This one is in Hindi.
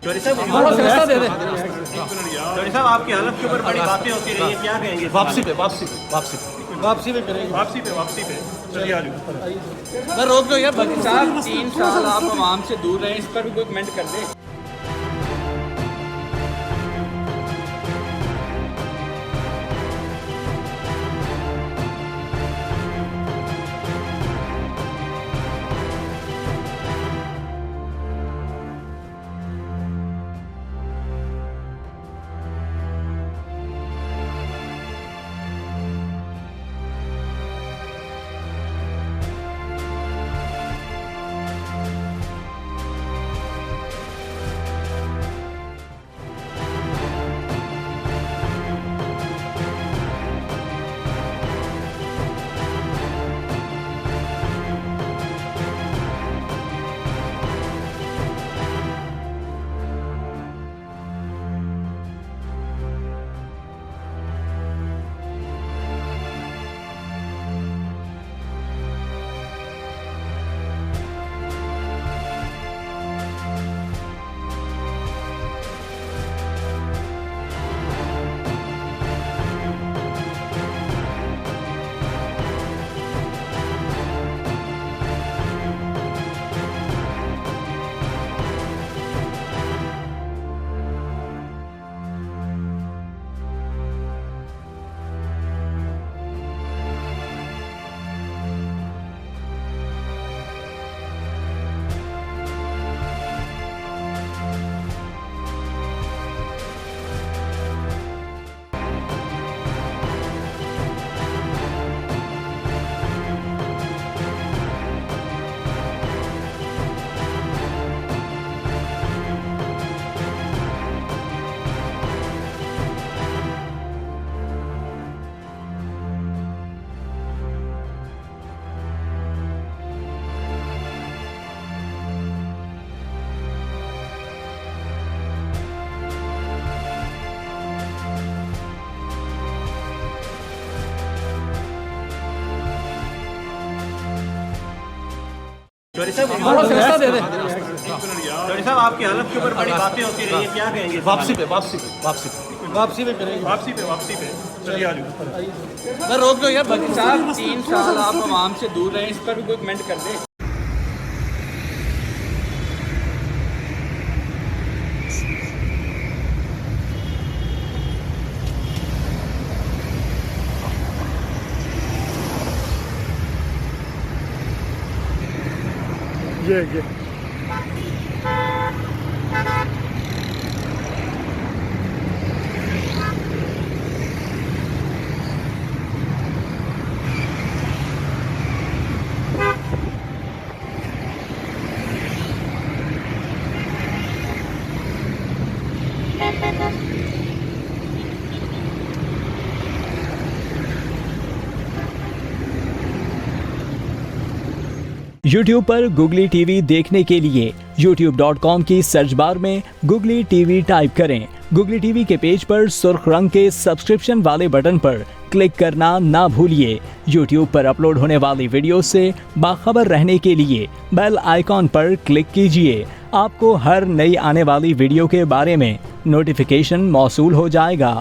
चौधरी साहब आपकी हालत के ऊपर बड़ी बातें होती रही है, क्या कहेंगे? वापसी पे चलिए आ जाओ। सर रोक दो यार, भगत साहब 3 साल आप आवाम से दूर रहे, इस पर भी कोई कमेंट कर दे। चौधरी साहब आपकी हालत के ऊपर बड़ी बातें होती रही है, क्या कहेंगे? वापसी पे चलिए आ जाओ। सर रोक दो यार, भगत साहब 3 साल आप आवाम से दूर रहे, इस पर भी कोई कमेंट कर दे। ये YouTube पर गुगली टीवी देखने के लिए youtube.com की सर्च बार में गुगली टीवी टाइप करें। गुगली टीवी के पेज पर सुर्ख रंग के सब्सक्रिप्शन वाले बटन पर क्लिक करना ना भूलिए। YouTube पर अपलोड होने वाली वीडियो से बाखबर रहने के लिए बेल आइकॉन पर क्लिक कीजिए। आपको हर नई आने वाली वीडियो के बारे में नोटिफिकेशन मौसूल हो जाएगा।